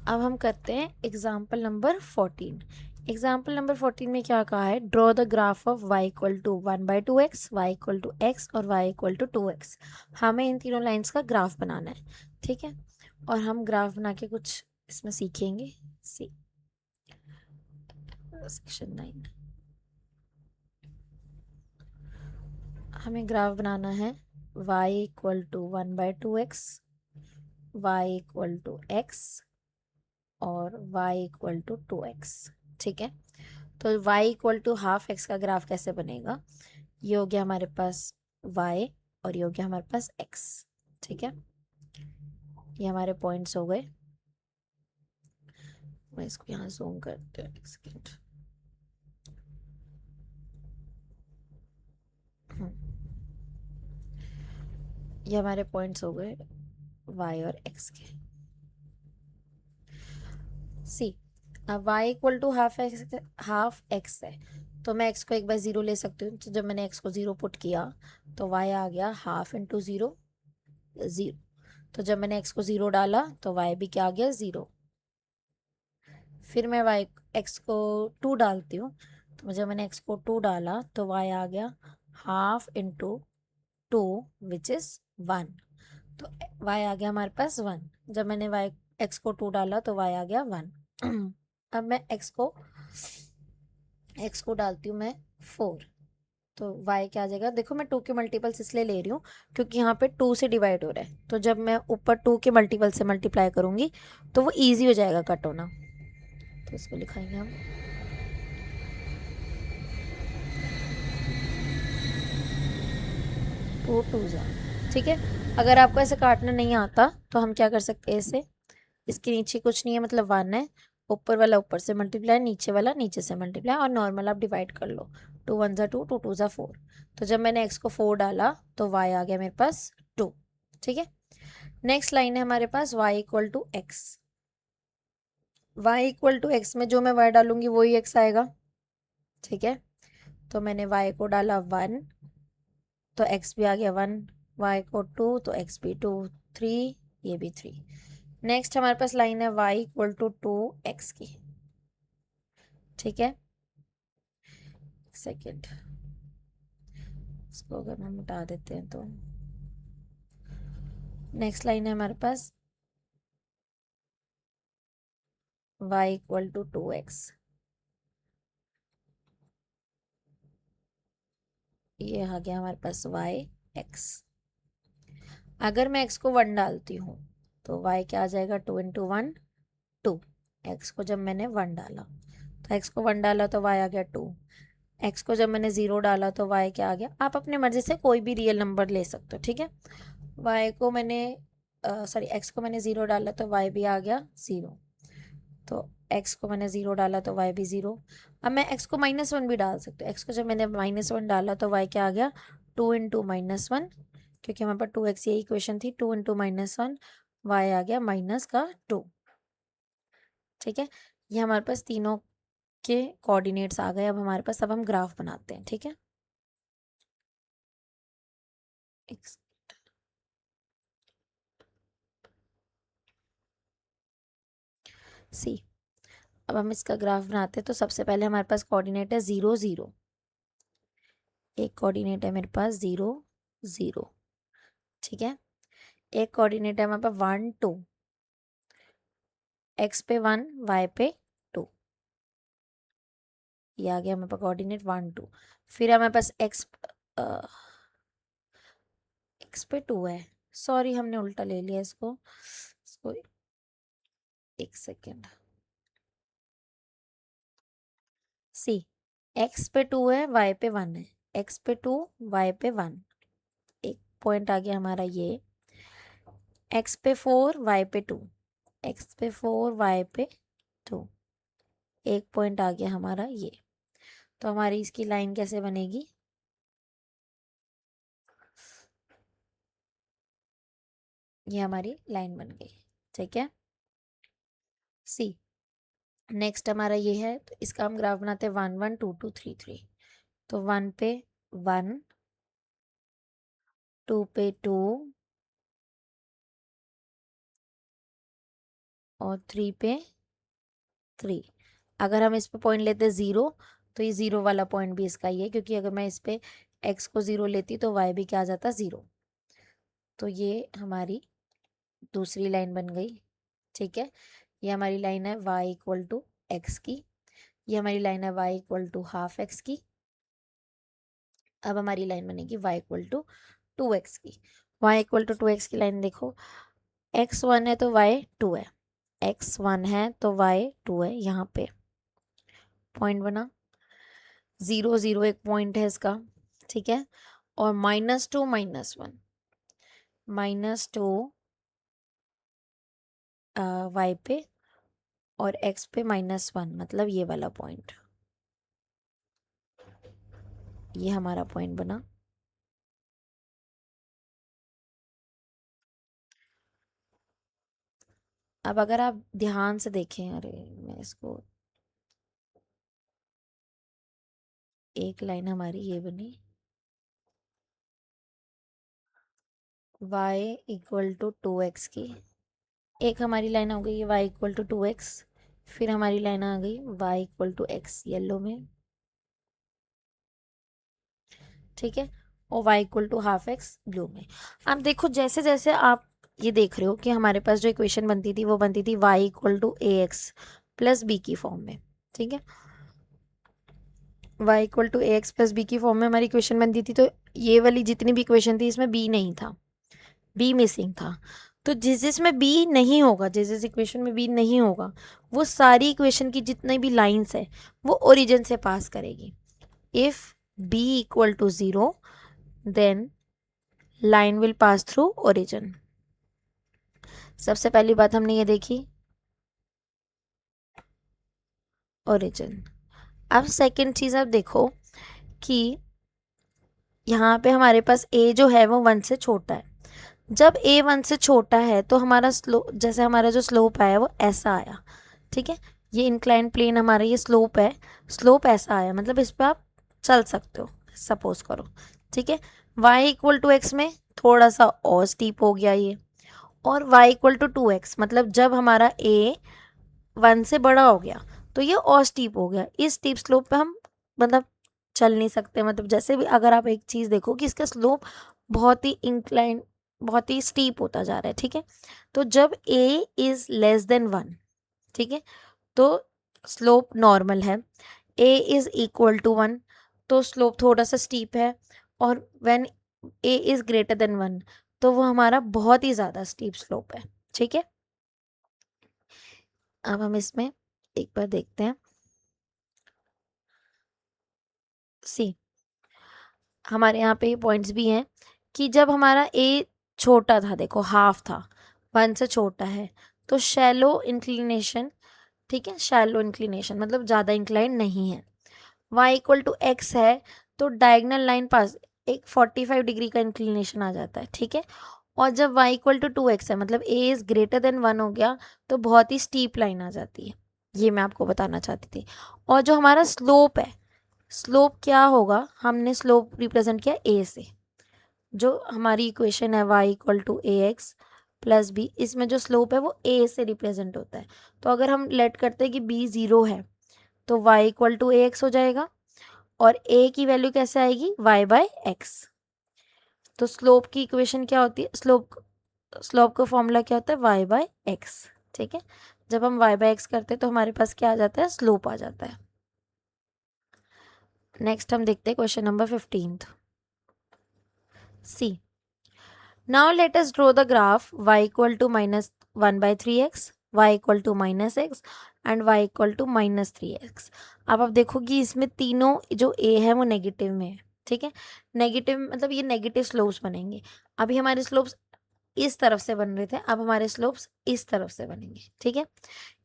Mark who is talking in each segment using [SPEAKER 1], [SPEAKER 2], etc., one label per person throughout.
[SPEAKER 1] अब हम करते हैं एग्जाम्पल नंबर 14। एग्जाम्पल नंबर 14 में क्या कहा है, draw the graph of y equal to 1/2x, y equal to x और y इक्वल टू 2x। हमें इन तीनों लाइंस का ग्राफ बनाना है, ठीक है। और हम ग्राफ बना के कुछ इसमें सीखेंगे। सी सेक्शन 9 हमें ग्राफ बनाना है y equal to 1/2x, y equal to x और y इक्वल टू 2x, ठीक है। तो y equal to half x का ग्राफ कैसे बनेगा, ये हो गया हमारे पास y और ये हो गया हमारे पास x, ठीक है। ये हमारे पॉइंट्स हो गए। मैं इसको यहाँ जूम करते हैं, एक सेकेंड। ये हमारे पॉइंट्स हो गए y और x के। सी अब y equal to half x है, तो मैं x को एक बार 0 ले सकती हूँ। तो जब मैंने x को 0 पुट किया तो y आ गया हाफ इंटू 0, 0। तो जब मैंने x को 0 डाला तो y भी क्या आ गया, 0। फिर मैं x को 2 डालती हूँ, तो जब मैंने x को 2 डाला तो y आ गया हाफ इंटू 2 विच इज 1। तो y आ गया हमारे पास 1। जब मैंने x को 2 डाला तो y आ गया 1। अब मैं x को डालती हूँ मैं 4, तो y क्या आ जाएगा। देखो मैं 2 के मल्टीपल्स इसलिए ले रही हूँ क्योंकि यहाँ पे 2 से डिवाइड हो रहा है, तो जब मैं ऊपर 2 के मल्टीपल से मल्टीप्लाई करूंगी तो वो इजी हो जाएगा कट होना। तो इसको लिखाएंगे हम 2 2 जा, ठीक है। अगर आपको ऐसे काटना नहीं आता तो हम क्या कर सकते हैं, इसे इसके नीचे कुछ नहीं है, मतलब 1 है, ऊपर वाला ऊपर से मल्टीप्लाई, नीचे वाला नीचे से मल्टीप्लाई, और नॉर्मल आप डिवाइड कर लो। 2 1 जा 2, 2 2 जा 4। तो जब मैंने x को 4 डाला तो y आ गया मेरे पास 2, ठीक है। नेक्स्ट लाइन है हमारे पास y equal to x. y equal to x में जो मैं y डालूंगी वही x आएगा, ठीक है। तो मैंने y को डाला 1 तो x भी आ गया 1, y को 2 तो x भी 2, 3 ये भी 3। नेक्स्ट हमारे पास लाइन है y इक्वल टू 2x की, ठीक है। सेकेंड इसको अगर हम मिटा देते हैं तो नेक्स्ट लाइन है हमारे पास y इक्वल टू 2x। ये आ गया हमारे पास x। अगर मैं x को 1 डालती हूँ तो y क्या आ जाएगा, 2 इंटू 1 2। x को जब मैंने 1 डाला तो x को 1 डाला तो y आ गया 2। x को जब मैंने 0 डाला तो y क्या आ गया। आप अपनी मर्जी से कोई भी रियल नंबर ले सकते हो, ठीक है। y को मैंने x को मैंने 0 डाला तो y भी आ गया 0। तो x को मैंने 0 डाला तो y भी 0। अब मैं x को -1 भी डाल सकती हूँ। x को जब मैंने -1 डाला तो y क्या आ गया, 2 इंटू -1, क्योंकि हमारे पास 2x यही इक्वेशन थी। 2 इंटू -1 y आ गया -2, ठीक है। ये हमारे पास तीनों के कोऑर्डिनेट्स आ गए। अब हम ग्राफ बनाते हैं, ठीक है। सी अब हम इसका ग्राफ बनाते हैं। तो सबसे पहले हमारे पास कोऑर्डिनेट है 0 0, एक कोऑर्डिनेट है मेरे पास 0 0, ठीक है। एक कोऑर्डिनेट है हमारे पास 1 2, x पे 1 y पे 2, ये आ गया हमारे पास कोऑर्डिनेट 1 2। फिर हमारे पास x पे 2 है, सॉरी हमने उल्टा ले लिया इसको एक सेकेंड। सी x पे 2 है, y पे 1 है, x पे 2 y पे 1, एक पॉइंट आ गया हमारा ये। x पे 4 y पे 2, x पे 4 y पे 2, एक पॉइंट आ गया हमारा ये। तो हमारी इसकी लाइन कैसे बनेगी, ये हमारी लाइन बन गई, ठीक है। सी नेक्स्ट हमारा ये है, तो इसका हम ग्राफ बनाते हैं 1 1 2 2 3 3। तो 1 पे 1, 2 पे 2, और 3 पे 3। अगर हम इस पे पॉइंट लेते 0 तो ये 0 वाला पॉइंट भी इसका ही है, क्योंकि अगर मैं इस पे x को 0 लेती तो y भी क्या आ जाता 0। तो ये हमारी दूसरी लाइन बन गई। ठीक है, ये हमारी लाइन है y इक्वल टू एक्स की, ये हमारी लाइन है y equal to half x की। अब हमारी लाइन बनेगी y इक्वल टू 2x की। y इक्वल टू 2x की लाइन देखो, x 1 है तो y 2 है, x 1 है तो y 2 है। यहाँ पे पॉइंट बना 0 0, एक पॉइंट है इसका। ठीक है, और -2 -1, -2 y पे और x पे -1, मतलब ये वाला पॉइंट, ये हमारा पॉइंट बना। अब अगर आप ध्यान से देखें, अरे मैं इसको, एक लाइन हमारी ये बनी y इक्वल टू 2x की, एक हमारी लाइन हो गई y इक्वल टू 2x, फिर हमारी लाइन आ गई y equal to x yellow में। ठीक है, और y equal to half x blue में। अब देखो जैसे जैसे आप ये देख रहे हो कि हमारे पास जो इक्वेशन बनती थी वो बनती थी y equal to a x plus b की फॉर्म में। ठीक है, y equal to a x plus b की फॉर्म में हमारी इक्वेशन बनती थी, तो ये वाली जितनी भी इक्वेशन थी इसमें b नहीं था, b मिसिंग था। तो जिस जिसमें b नहीं होगा, जिस जिस इक्वेशन में b नहीं होगा, वो सारी इक्वेशन की जितनी भी लाइंस है वो ओरिजिन से पास करेगी। If b equal to 0 then line will pass through origin. सबसे पहली बात हमने ये देखी, ओरिजिन। अब सेकंड चीज आप देखो कि यहाँ पे हमारे पास a जो है वो 1 से छोटा है। जब a 1 से छोटा है तो हमारा स्लो, जैसे हमारा जो स्लोप आया वो ऐसा आया। ठीक है, ये इंक्लाइन प्लेन हमारा ये स्लोप है, स्लोप ऐसा आया, मतलब इस पर आप चल सकते हो, सपोज करो। ठीक है, y इक्वल टू एक्स में थोड़ा सा और स्टीप हो गया ये, और y इक्वल टू 2x, मतलब जब हमारा a 1 से बड़ा हो गया तो ये और स्टीप हो गया। इस स्टीप स्लोप पे हम मतलब चल नहीं सकते, मतलब जैसे भी अगर आप एक चीज़ देखो कि इसका स्लोप बहुत ही इंक्लाइन, बहुत ही स्टीप होता जा रहा है। ठीक है, तो जब a इज लेस देन 1, ठीक है, तो स्लोप नॉर्मल है। a इज इक्वल टू 1 तो स्लोप थोड़ा सा स्टीप है, और when a is greater than 1 तो वो हमारा बहुत ही ज़्यादा स्टीप स्लोप है। ठीक है, अब हम इसमें एक बार देखते हैं। सी, हमारे यहाँ पे पॉइंट्स भी हैं कि जब हमारा ए छोटा था, देखो हाफ था, 1 से छोटा है, तो शैलो इंक्लिनेशन, ठीक है, शैलो इंक्लिनेशन मतलब ज़्यादा इंक्लाइन नहीं है। y इक्वल टू एक्स है तो डायगनल लाइन पास एक 45 डिग्री का इंक्लिनेशन आ जाता है। ठीक है, और जब y इक्वल टू 2x है, मतलब a इज ग्रेटर देन 1 हो गया, तो बहुत ही स्टीप लाइन आ जाती है। ये मैं आपको बताना चाहती थी। और जो हमारा स्लोप है, स्लोप क्या होगा, हमने स्लोप रिप्रेजेंट किया a से। जो हमारी इक्वेशन है y equal to a x plus b, इसमें जो स्लोप है वो a से रिप्रेजेंट होता है। तो अगर हम लेट करते हैं कि b 0 है तो y equal to a x हो जाएगा, और a की वैल्यू कैसे आएगी, y बाय एक्स। तो स्लोप की इक्वेशन क्या होती है, स्लोप स्लोप का फॉर्मूला क्या होता है, y बाय एक्स। ठीक है, जब हम y बाय एक्स करते हैं तो हमारे पास क्या आ जाता है, स्लोप आ जाता है। नेक्स्ट हम देखते हैं question number 15। C, now let us draw the graph y equal to -1 by 3x, y equal to -x and y equal to -3x। अब आप देखो कि इसमें तीनों जो a है वो नेगेटिव में है। ठीक है, नेगेटिव मतलब ये नेगेटिव स्लोप्स बनेंगे। अभी हमारे स्लोप्स इस तरफ से बन रहे थे, अब हमारे स्लोप्स इस तरफ से बनेंगे। ठीक है,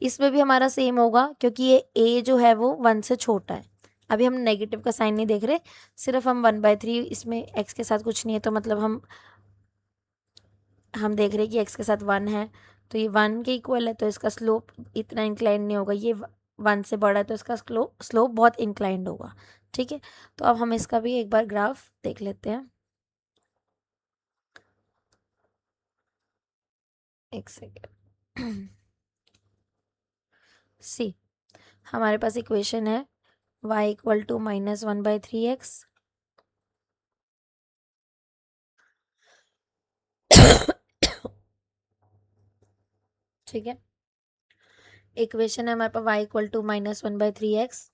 [SPEAKER 1] इसमें भी हमारा सेम होगा क्योंकि ये a जो है वो 1 से छोटा है। अभी हम नेगेटिव का साइन नहीं देख रहे, सिर्फ हम 1/3, इसमें x के साथ कुछ नहीं है, तो मतलब हम देख रहे हैं कि x के साथ 1 है तो ये 1 के इक्वल है, तो इसका स्लोप इतना इंक्लाइंड नहीं होगा। ये 1 से बड़ा है तो इसका स्लोप बहुत इंक्लाइंड होगा। ठीक है, तो अब हम इसका भी एक बार ग्राफ देख लेते हैं। एक सेकेंड। सी हमारे पास इक्वेशन है y इक्वल टू -1/3x ठीक है। इक्वेशन है हमारे पास y equal to -1/3x,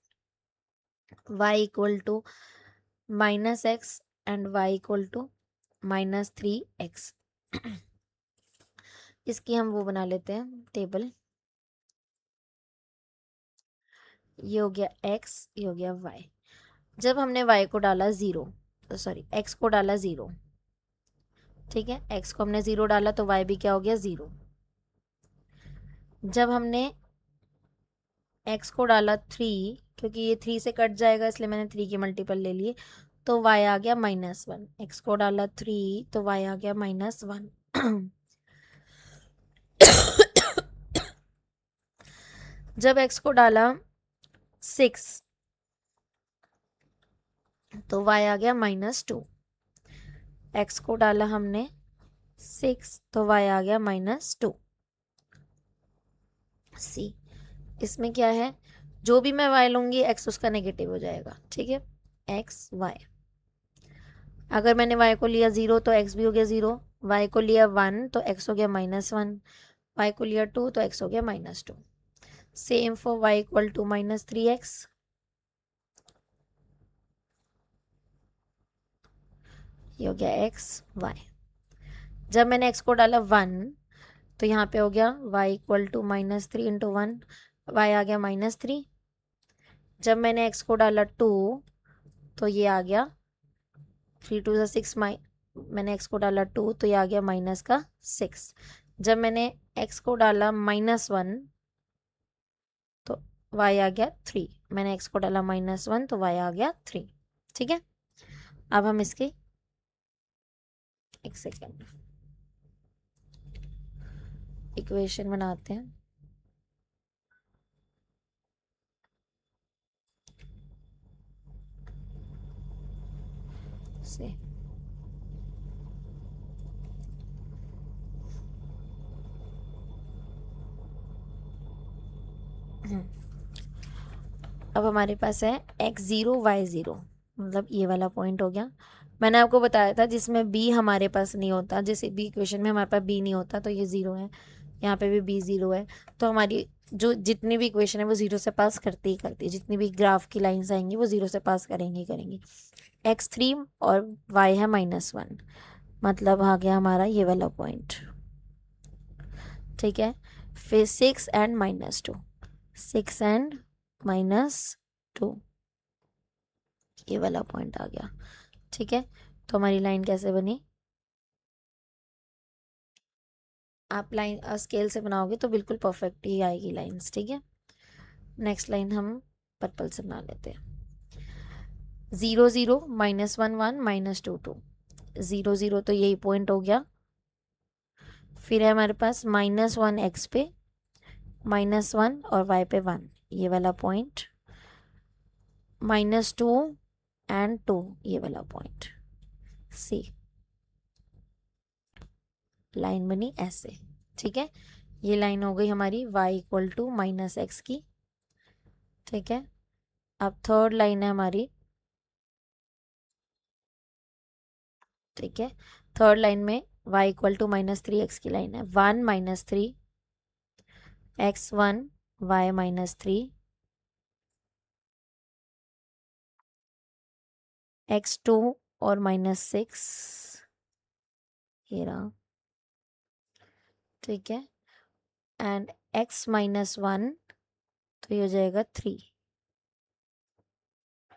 [SPEAKER 1] y equal to -x and y equal to -3x। इसकी हम वो बना लेते हैं टेबल। ये हो गया x, ये हो गया y। जब हमने y को डाला 0, सॉरी x को डाला 0, ठीक है, x को हमने 0 डाला तो y भी क्या हो गया 0। जब हमने x को डाला 3, क्योंकि ये 3 से कट जाएगा इसलिए मैंने 3 की मल्टीपल ले लिए, तो y आ गया -1। x को डाला 3 तो y आ गया -1। जब x को डाला 6 तो y आ गया -2। x को डाला हमने 6 तो y आ गया -2। सी इसमें क्या है, जो भी मैं y लूंगी x उसका नेगेटिव हो जाएगा, ठीक है, x y। अगर मैंने y को लिया 0 तो x भी हो गया 0, y को लिया 1 तो x हो गया -1, y को लिया 2 तो x हो गया -2। Same for y equal to -3x, ये हो गया x y। जब मैंने x को डाला 1 तो यहाँ पे हो गया y equal to -3 into 1, y आ गया -3। जब मैंने x को डाला 2 तो ये आ गया 3 2 6, मैंने x को डाला 2 तो ये आ गया -6। जब मैंने x को डाला -1 तो y आ गया 3, मैंने x को डाला -1 तो y आ गया 3, ठीक है। अब हम इसकी एक सेकेंड इक्वेशन बनाते हैं। से अब हमारे पास है x0 y0, मतलब ये वाला पॉइंट हो गया। मैंने आपको बताया था जिसमें b हमारे पास नहीं होता, जैसे b इक्वेशन में हमारे पास b नहीं होता तो ये 0 है, यहाँ पे भी b 0 है, तो हमारी जो जितनी भी इक्वेशन है वो 0 से पास करती ही करती है। जितनी भी ग्राफ की लाइंस आएंगी वो 0 से पास करेंगी करेंगी। x3 और y है -1, मतलब आ गया हमारा ये वाला पॉइंट, ठीक है। फिर 6 एंड -2, 6 एंड -2, ये वाला पॉइंट आ गया, ठीक है। तो हमारी लाइन कैसे बनी, आप लाइन स्केल से बनाओगे तो बिल्कुल परफेक्ट ही आएगी लाइंस, ठीक है। नेक्स्ट लाइन हम पर्पल से बना लेते हैं। 0 0 -1 1 -2 2, 0 0 तो यही पॉइंट हो गया। फिर है हमारे पास -1 x पे, -1 और y पे 1, ये वाला पॉइंट, -2 एंड 2, ये वाला पॉइंट। सी लाइन बनी ऐसे, ठीक है। ये लाइन हो गई हमारी y इक्वल टू -x की, ठीक है। अब थर्ड लाइन है हमारी, ठीक है, थर्ड लाइन में y इक्वल टू -3x की लाइन है, 1 -3 x1 y -3 x2 और -6, ये रहा, ठीक है, एंड x -1 तो ये हो जाएगा 3,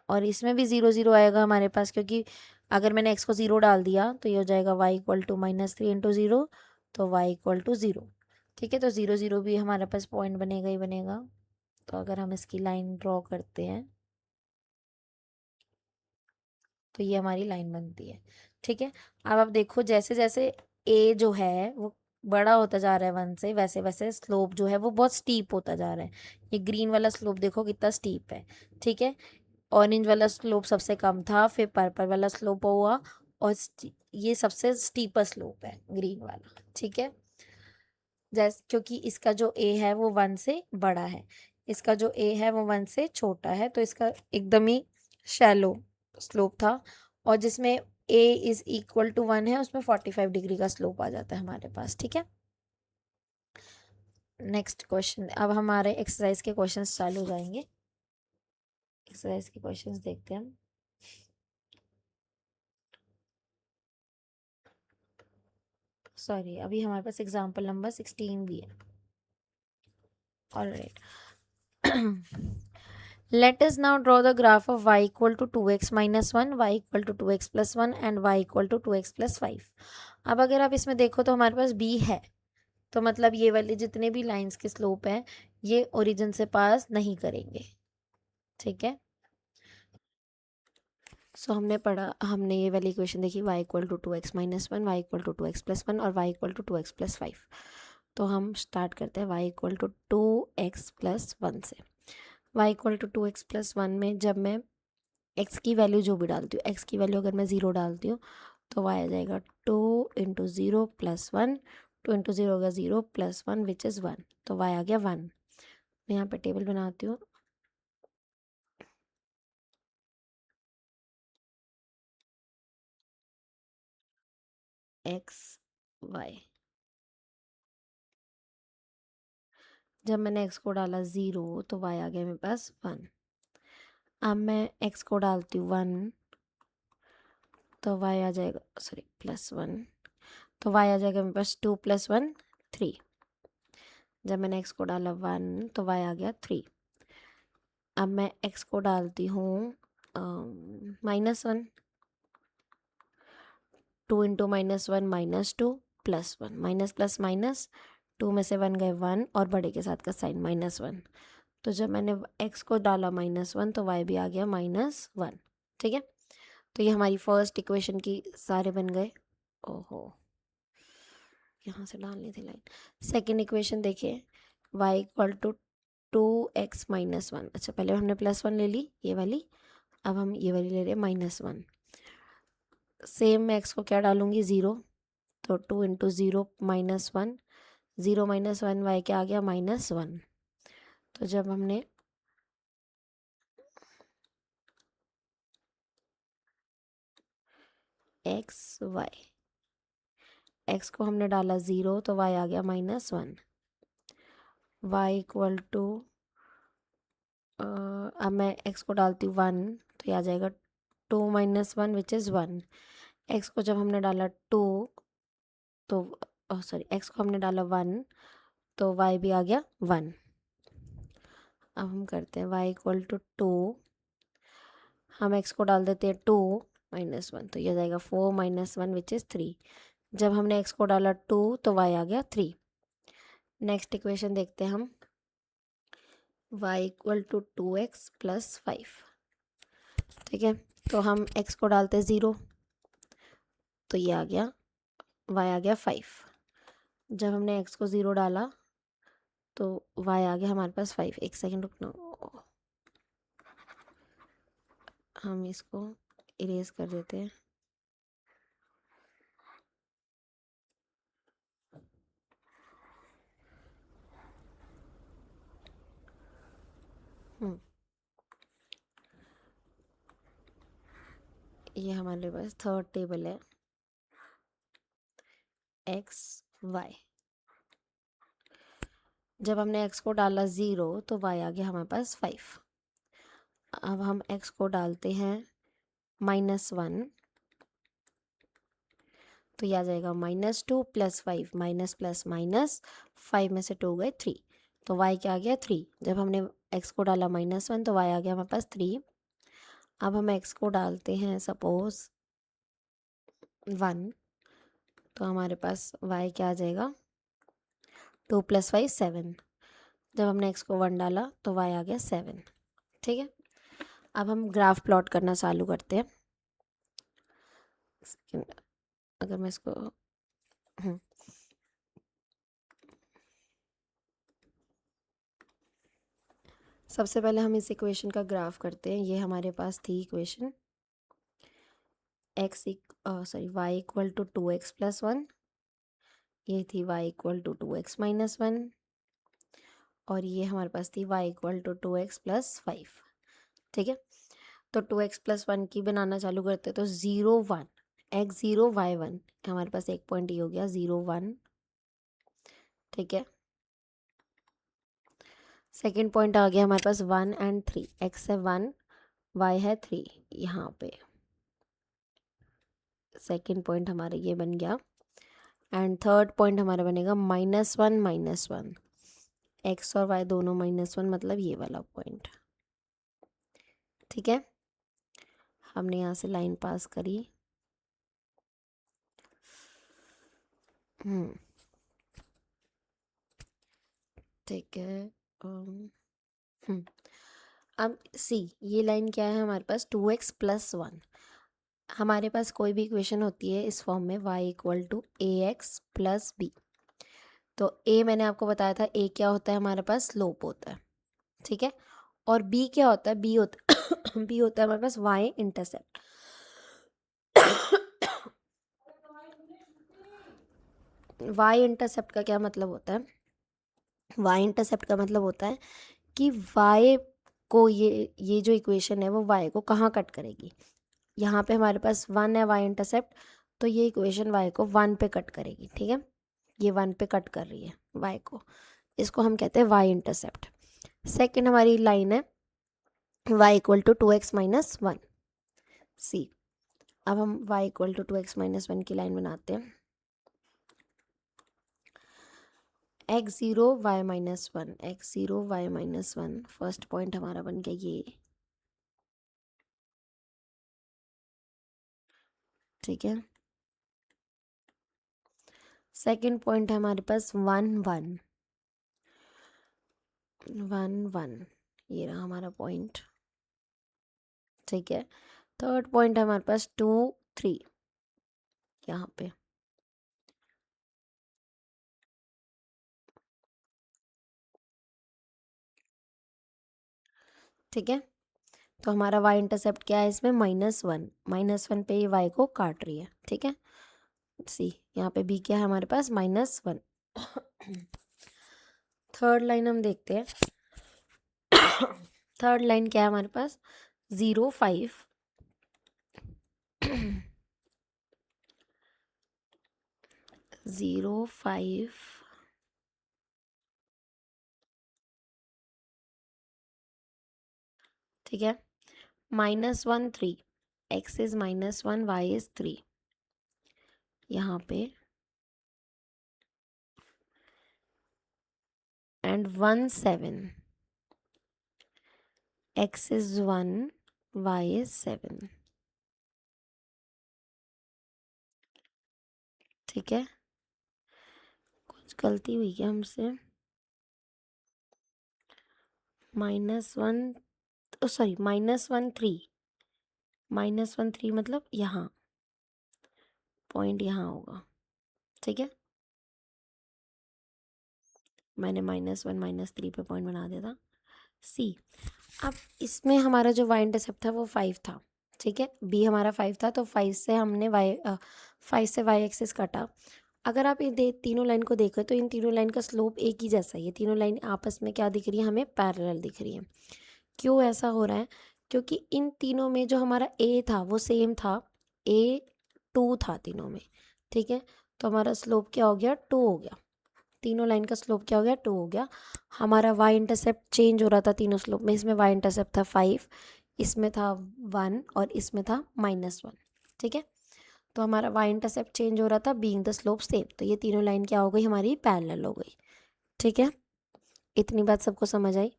[SPEAKER 1] और इसमें भी 0 0 आएगा हमारे पास, क्योंकि अगर मैंने x को 0 डाल दिया तो ये हो जाएगा y इक्वल टू -3 इंटू 0, तो y इक्वल टू 0, ठीक है। तो 0 0 भी हमारे पास पॉइंट बनेगा ही बनेगा। तो अगर हम इसकी लाइन ड्रॉ करते हैं तो ये हमारी लाइन बनती है, ठीक है। अब आप देखो जैसे जैसे ए जो है वो बड़ा होता जा रहा है 1 से, वैसे वैसे स्लोप जो है वो बहुत स्टीप होता जा रहा है। ये ग्रीन वाला स्लोप देखो कितना स्टीप है, ठीक है। ऑरेंज वाला स्लोप सबसे कम था, फिर पर्पल वाला स्लोप हुआ, और ये सबसे स्टीपर स्लोप है ग्रीन वाला, ठीक है। जैसे क्योंकि इसका जो ए है वो 1 से बड़ा है, इसका जो ए है वो 1 से छोटा है, तो इसका एकदम ही शैलो स्लोप था, और जिसमें ए इज इक्वल टू 1 है उसमें 45 डिग्री का स्लोप आ जाता है हमारे पास। ठीक है, नेक्स्ट क्वेश्चन। अब हमारे एक्सरसाइज के क्वेश्चंस चालू हो जाएंगे। एक्सरसाइज के क्वेश्चंस देखते हैं हम। सॉरी, अभी हमारे पास एग्जाम्पल नंबर 16 भी है। Alright, let us now draw the graph of y equal to 2x minus 1, y equal to 2x plus 1 and y equal to 2x plus 5। अब अगर आप इसमें देखो तो हमारे पास b है, तो मतलब ये वाले जितने भी लाइंस के स्लोप हैं ये ओरिजिन से पास नहीं करेंगे। ठीक है, सो हमने ये वाली इक्वेशन देखी, y equal to 2x minus 1, y equal to 2x plus 1 और y equal to 2x plus 5। तो हम स्टार्ट करते हैं y equal to 2x plus 1 से। y equal to 2x plus 1 में जब मैं x की वैल्यू जो भी डालती हूँ, x की वैल्यू अगर मैं 0 डालती हूँ तो y आ जाएगा 2 इंटू 0 प्लस 1, 2 इंटू 0 होगा 0 प्लस 1 विच इज़ 1, तो y आ गया 1। मैं यहाँ पे टेबल बनाती हूँ। x y, जब मैंने x को डाला 0 तो y आ गया मेरे पास 1। अब मैं x को डालती हूँ 1 तो y आ जाएगा, सॉरी प्लस 1, तो y आ जाएगा मेरे पास 2 प्लस 1 3। जब मैंने x को डाला 1 तो y आ गया 3। अब मैं x को डालती हूँ -1, 2 into -1 -2 plus 1, minus plus minus 2 में से 1 गए 1 और बड़े के साथ का साइन -1। तो जब मैंने x को डाला -1 तो y भी आ गया -1। ठीक है, तो ये हमारी फर्स्ट इक्वेशन की सारे बन गए। ओहो, यहाँ से डालनी थी लाइन। सेकेंड इक्वेशन देखिए, y equal to 2x minus 1। अच्छा, पहले हमने +1 ले ली ये वाली, अब हम ये वाली ले रहे हैं -1। सेम मैं x को क्या डालूंगी 0, तो 2 इंटू 0 -1, 0 -1 y क्या आ गया -1। तो जब हमने x को हमने डाला 0 तो y आ गया -1। y इक्वल टू, अब मैं x को डालती हूँ 1 तो ये आ जाएगा 2 -1 विच इज़ 1। x को जब हमने डाला 2 तो सॉरी x को हमने डाला 1 तो y भी आ गया 1। अब हम करते हैं y इक्वल टू 2, हम x को डाल देते हैं 2 -1 तो ये जाएगा 4 -1 विच इज़ 3। जब हमने x को डाला 2 तो y आ गया 3। नेक्स्ट इक्वेशन देखते हैं हम, y equal to 2x plus 5। ठीक है, तो हम x को डालते हैं 0 तो ये आ गया, y आ गया 5। जब हमने x को 0 डाला तो y आ गया हमारे पास 5। एक सेकेंड रुकना, हम इसको इरेज कर देते हैं। ये हमारे पास थर्ड टेबल है, x y। जब हमने x को डाला 0 तो y आ गया हमारे पास 5। अब हम x को डालते हैं -1 तो यह आ जाएगा -2 प्लस 5, माइनस प्लस माइनस 5 में से 2 गए 3, तो y क्या आ गया 3। जब हमने x को डाला -1 तो y आ गया हमारे पास 3। अब हम x को डालते हैं सपोज 1 तो हमारे पास y क्या आ जाएगा 2 प्लस 5 7। जब हमने x को 1 डाला तो y आ गया 7। ठीक है, अब हम ग्राफ प्लॉट करना चालू करते हैं। अगर मैं इसको सबसे पहले हम इस इक्वेशन का ग्राफ करते हैं। ये हमारे पास थी equation y equal to 2x plus 1, ये थी y equal to 2x minus 1, और ये हमारे पास थी y equal to 2x plus 5। ठीक है, तो 2x प्लस 1 की बनाना चालू करते तो 0 1 x 0 y 1, हमारे पास एक पॉइंट ये हो गया 0 1। ठीक है, सेकेंड पॉइंट आ गया हमारे पास 1 एंड 3, x है 1 y है 3, यहाँ पे सेकेंड पॉइंट हमारा ये बन गया। एंड थर्ड पॉइंट हमारा बनेगा -1 x और y दोनों -1, मतलब ये वाला पॉइंट। ठीक है, हमने यहाँ से लाइन पास करी। ठीक है, अब सी, ये लाइन क्या है हमारे पास 2x प्लस 1। हमारे पास कोई भी इक्वेशन होती है इस फॉर्म में y equal to ax plus b, तो a मैंने आपको बताया था, a क्या होता है हमारे पास स्लोप होता है। ठीक है, और b क्या होता है, b होता b होता है हमारे पास y इंटरसेप्ट। y इंटरसेप्ट का क्या मतलब होता है, y इंटरसेप्ट का मतलब होता है कि y को ये जो इक्वेशन है वो y को कहाँ कट करेगी। यहाँ पे हमारे पास 1 है y इंटरसेप्ट, तो ये इक्वेशन y को 1 पे कट करेगी। ठीक है, ये 1 पे कट कर रही है y को, इसको हम कहते हैं y इंटरसेप्ट। सेकेंड हमारी लाइन है y equal to 2x minus 1 see. अब हम y equal to 2x minus 1 की लाइन बनाते हैं। x 0 y minus 1, x 0 y minus 1, first point हमारा बन गया ये। ठीक है, सेकेंड पॉइंट है हमारे पास 1 1 1 1, ये रहा हमारा पॉइंट। ठीक है, थर्ड पॉइंट है हमारे पास 2 3, यहाँ पे। ठीक है, तो हमारा y इंटरसेप्ट क्या है इसमें, -1 पे ये y को काट रही है। ठीक है, सी, यहाँ पे b क्या है हमारे पास -1। थर्ड लाइन हम देखते हैं। थर्ड लाइन क्या है हमारे पास 0 5 0 5 ठीक है, -1 3, x इज -1 y इज 3, यहाँ पे and 1 7, x is 1 y is 7। ठीक है, कुछ गलती हुई क्या हमसे, -1 सॉरी -1 3 मतलब यहाँ पॉइंट यहाँ होगा। ठीक है, मैंने -1 -3 पे पॉइंट बना दिया था। सी, अब इसमें हमारा जो y इंटरसेप्ट था वो 5 था। ठीक है, b हमारा 5 था, तो 5 से हमने 5 से y एक्सिस काटा। अगर आप इन तीनों लाइन को देखो तो इन तीनों लाइन का स्लोप एक ही जैसा है। ये तीनों लाइन आपस में क्या दिख रही है, हमें पैरेलल दिख रही है। क्यों ऐसा हो रहा है, क्योंकि इन तीनों में जो हमारा a था वो सेम था, a 2 था तीनों में। ठीक है, तो हमारा स्लोप क्या हो गया, 2 हो गया। तीनों लाइन का स्लोप क्या हो गया, 2 हो गया। हमारा y इंटरसेप्ट चेंज हो रहा था तीनों स्लोप में, इसमें y इंटरसेप्ट था 5, इसमें था 1 और इसमें था -1। ठीक है, तो हमारा y इंटरसेप्ट चेंज हो रहा था बीइंग द स्लोप सेम, तो ये तीनों लाइन क्या हो गई हमारी, पैरेलल हो गई। ठीक है, इतनी बात सबको समझ आई।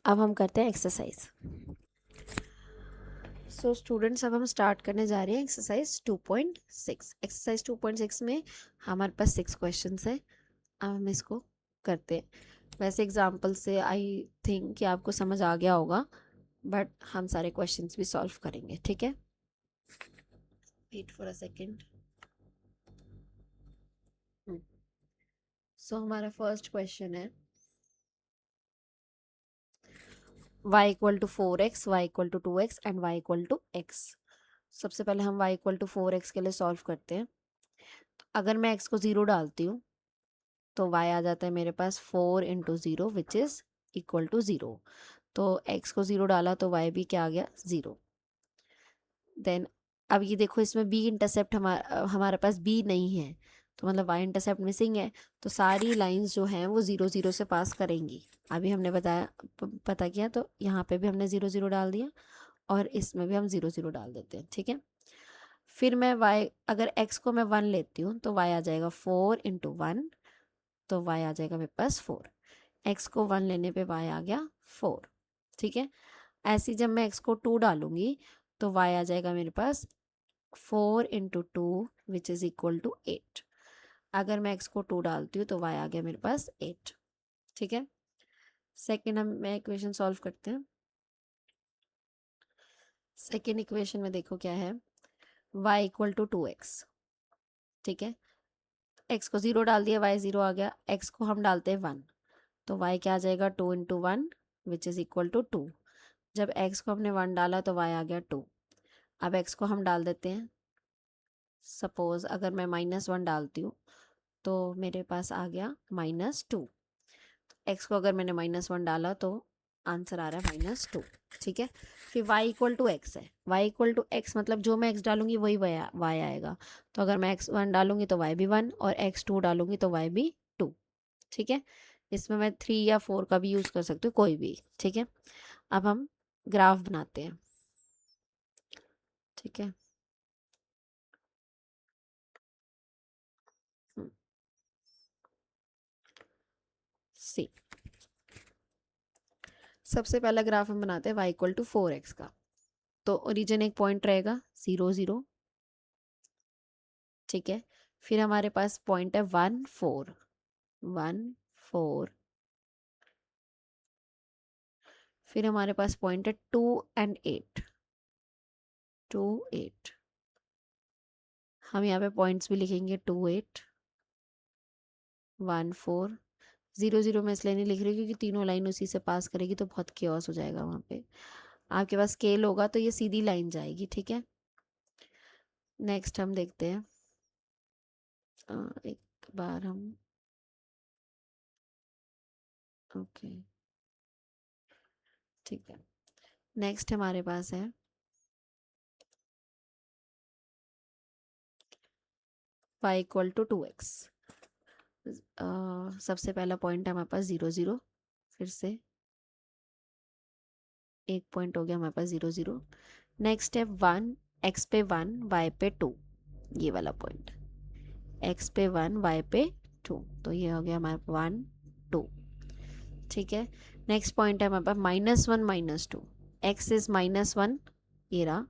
[SPEAKER 1] अब हम करते हैं एक्सरसाइज। सो स्टूडेंट्स, अब हम स्टार्ट करने जा रहे हैं एक्सरसाइज 2.6। एक्सरसाइज 2.6 में हमारे पास 6 क्वेश्चन है। अब हम इसको करते हैं। वैसे एग्जाम्पल से आई थिंक कि आपको समझ आ गया होगा, बट हम सारे क्वेश्चंस भी सॉल्व करेंगे। ठीक है, wait for a second. So हमारा फर्स्ट क्वेश्चन है y equal to 4x, y equal to 2x and y equal to x। सबसे पहले हम y इक्वल टू 4x के लिए सॉल्व करते हैं। तो अगर मैं x को 0 डालती हूँ तो y आ जाता है मेरे पास 4 × 0 विच इज़ इक्वल टू 0। तो x को 0 डाला तो y भी क्या आ गया 0। देन अब ये देखो इसमें b इंटरसेप्ट हमारे पास b नहीं है, तो मतलब y इंटरसेप्ट मिसिंग है। तो सारी लाइंस जो हैं वो 0 0 से पास करेंगी। अभी हमने बताया पता किया, तो यहाँ पे भी हमने 0 0 डाल दिया और इसमें भी हम 0 0 डाल देते हैं, ठीक है। फिर मैं y, अगर x को मैं 1 लेती हूँ तो y आ जाएगा 4 इंटू 1, तो y आ जाएगा मेरे पास 4। x को 1 लेने पे y आ गया 4, ठीक है। ऐसे जब मैं x को 2 डालूंगी तो y आ जाएगा मेरे पास 4 into 2 which is equal to 8। अगर मैं x को 2 डालती हूँ तो y आ गया मेरे पास 8, ठीक है। सेकेंड मैं इक्वेशन सॉल्व करते हैं। सेकेंड इक्वेशन में देखो क्या है, y इक्वल टू 2x, ठीक है। x को 0 डाल दिया, y 0 आ गया। x को हम डालते हैं 1, तो y क्या आ जाएगा 2 into 1 which is equal to 2। जब x को हमने 1 डाला तो y आ गया 2। अब x को हम डाल देते हैं। सपोज अगर मैं -1 डालती हूँ तो मेरे पास आ गया -2। x को अगर मैंने -1 डाला तो आंसर आ रहा है -2, ठीक है। फिर y इक्वल टू एक्स है। y इक्वल टू एक्स मतलब जो मैं x डालूंगी वही y आएगा। तो अगर मैं x1 डालूंगी तो y भी 1 और x2 डालूंगी तो y भी 2, ठीक है। इसमें मैं 3 या 4 का भी यूज़ कर सकती हूँ, कोई भी, ठीक है। अब हम ग्राफ बनाते हैं, ठीक है। सी सबसे पहला ग्राफ हम बनाते हैं y इक्वल टू 4x का। तो ओरिजिन एक पॉइंट रहेगा 0 0, ठीक है। फिर हमारे पास पॉइंट है 1 4 1 4। फिर हमारे पास पॉइंट है 2 एंड 8 2 8। हम यहाँ पे पॉइंट्स भी लिखेंगे 2 8 1 4 0 0। मैं इसलिए नहीं लिख रही क्योंकि तीनों लाइन उसी से पास करेगी तो बहुत केओस हो जाएगा वहाँ पे। आपके पास स्केल होगा तो ये सीधी लाइन जाएगी, ठीक है। नेक्स्ट हम देखते हैं, एक बार हम ओके, ठीक है। नेक्स्ट हमारे पास है y इक्वल टू 2x। सबसे पहला पॉइंट है हमारे पास 0 0। फिर से एक पॉइंट हो गया हमारे पास 0 0। नेक्स्ट है 1 x पे 1 y पे 2, ये वाला पॉइंट x पे 1 y पे 2, तो ये हो गया हमारे 1 2, ठीक है। नेक्स्ट पॉइंट है हमारे पास -1 -2। x इज -1 ये रहा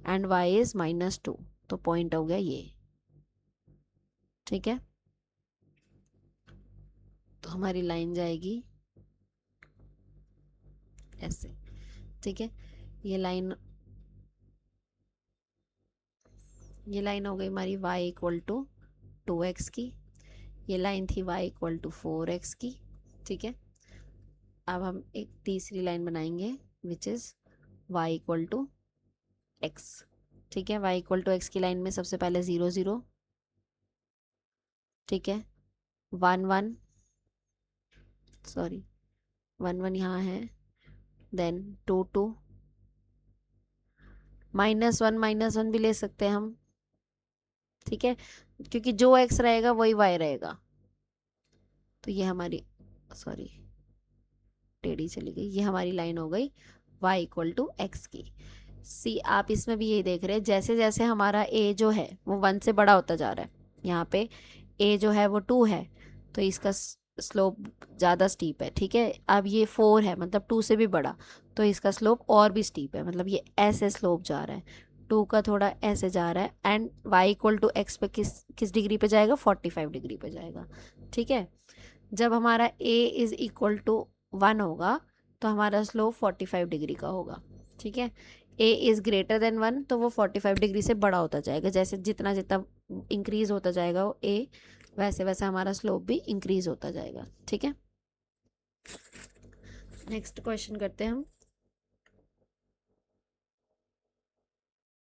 [SPEAKER 1] एंड y इज -2, तो पॉइंट हो गया ये, ठीक है। तो हमारी लाइन जाएगी ऐसे, ठीक है। ये लाइन हो गई हमारी y इक्वल टू 2x की। ये लाइन थी y इक्वल टू 4x की, ठीक है। अब हम एक तीसरी लाइन बनाएंगे which is y equal to x, ठीक है। y इक्वल टू x की लाइन में सबसे पहले 0 0, ठीक है। 1 1 सॉरी 1 1 यहाँ है। देन 2 2 -1 भी ले सकते हैं हम, ठीक है, क्योंकि जो x रहेगा वही y रहेगा। तो ये हमारी सॉरी टेढ़ी चली गई, ये हमारी लाइन हो गई y इक्वल टू एक्स की। सी आप इसमें भी यही देख रहे हैं, जैसे जैसे हमारा a जो है वो 1 से बड़ा होता जा रहा है। यहाँ पे a जो है वो 2 है तो इसका स्लोप ज़्यादा स्टीप है, ठीक है। अब ये 4 है मतलब 2 से भी बड़ा, तो इसका स्लोप और भी स्टीप है, मतलब ये ऐसे स्लोप जा रहा है। 2 का थोड़ा ऐसे जा रहा है and y equal to x पे किस डिग्री पे जाएगा 45 डिग्री पे जाएगा, ठीक है। जब हमारा a इज इक्वल टू 1 होगा तो हमारा स्लोप 45 डिग्री का होगा, ठीक है। a इज ग्रेटर देन 1 तो वो 45 डिग्री से बड़ा होता जाएगा। जैसे जितना जितना इंक्रीज होता जाएगा वो a, वैसे वैसे हमारा स्लोप भी इंक्रीज होता जाएगा, ठीक है। नेक्स्ट क्वेश्चन करते हैं हम।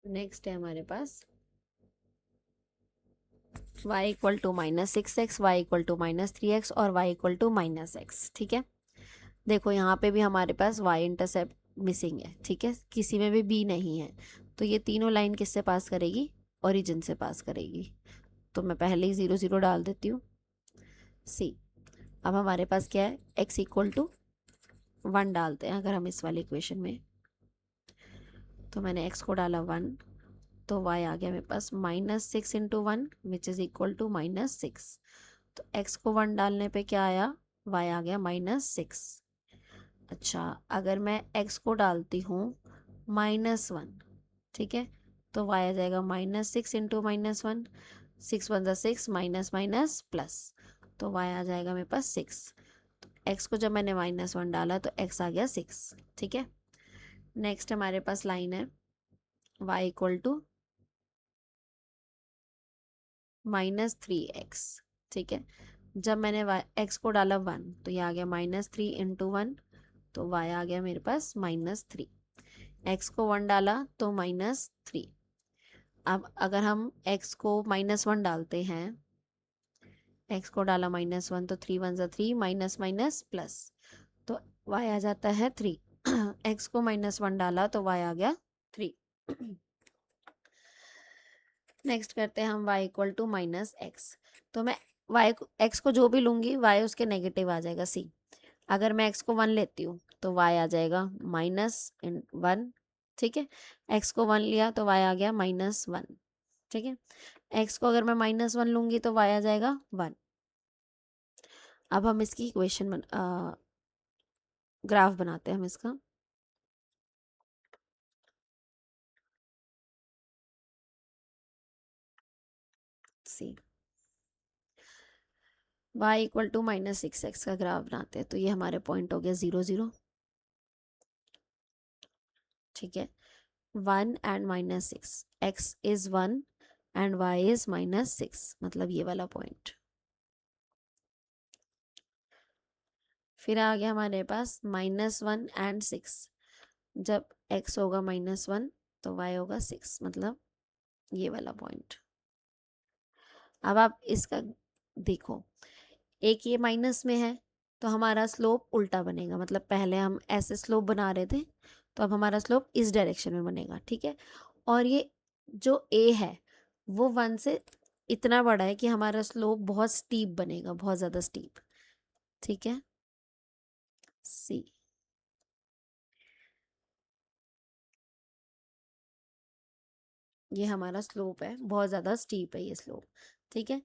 [SPEAKER 1] नेक्स्ट है हमारे पास y equal to -6x, y equal to -3x और y इक्वल टू -x, ठीक है। देखो यहाँ पे भी हमारे पास y इंटरसेप्ट मिसिंग है, ठीक है, किसी में भी b नहीं है, तो ये तीनों लाइन किससे पास करेगी, ओरिजिन से पास करेगी। तो मैं पहले ही 0 0 डाल देती हूँ सी। अब हमारे पास क्या है, x इक्वल टू 1 डालते हैं अगर हम इस वाली इक्वेशन में, तो मैंने x को डाला 1, तो y आ गया मेरे पास -6 into 1 which is equal to -6। तो x को 1 डालने पे क्या आया, y आ गया -6। अच्छा, अगर मैं x को डालती हूँ -1, ठीक है, तो y आ जाएगा -6 इंटू -1, 6 1 6, माइनस माइनस प्लस, तो y आ जाएगा मेरे पास 6। x को जब मैंने -1 डाला तो x आ गया 6, ठीक है। नेक्स्ट हमारे पास लाइन है y इक्वल टू -3x, ठीक है। जब मैंने x को डाला 1 तो ये आ गया -3 इंटू 1, तो y आ गया मेरे पास -3। x को 1 डाला तो -3। अब अगर हम x को -1 डालते हैं, x को डाला -1 तो 3 1 3, माइनस माइनस प्लस, तो y आ जाता है 3। x को -1 डाला तो y आ गया 3। नेक्स्ट करते हैं हम y इक्वल टू -x, तो मैं y x को जो भी लूंगी y उसके नेगेटिव आ जाएगा c। अगर मैं x को 1 लेती हूँ तो y आ जाएगा -1, ठीक है। x को 1 लिया तो y आ गया -1, ठीक है। x को अगर मैं -1 लूंगी तो y आ जाएगा 1। अब हम इसकी इक्वेशन ग्राफ बनाते हैं हम इसका। सी y इक्वल टू -6x का ग्राफ बनाते हैं, तो ये हमारे पॉइंट हो गया 0 0, ठीक है। 1 and -6, x is 1 and y is -6, मतलब ये वाला पॉइंट। फिर आ गया हमारे पास -1 एंड 6, जब x होगा -1 तो y होगा 6, मतलब ये वाला पॉइंट। अब आप इसका देखो, एक ये माइनस में है तो हमारा स्लोप उल्टा बनेगा, मतलब पहले हम ऐसे स्लोप बना रहे थे तो अब हमारा स्लोप इस डायरेक्शन में बनेगा, ठीक है। और ये जो a है वो 1 से इतना बड़ा है कि हमारा स्लोप बहुत स्टीप बनेगा, बहुत ज़्यादा स्टीप, ठीक है। सी ये हमारा स्लोप है, बहुत ज़्यादा स्टीप है ये स्लोप, ठीक है।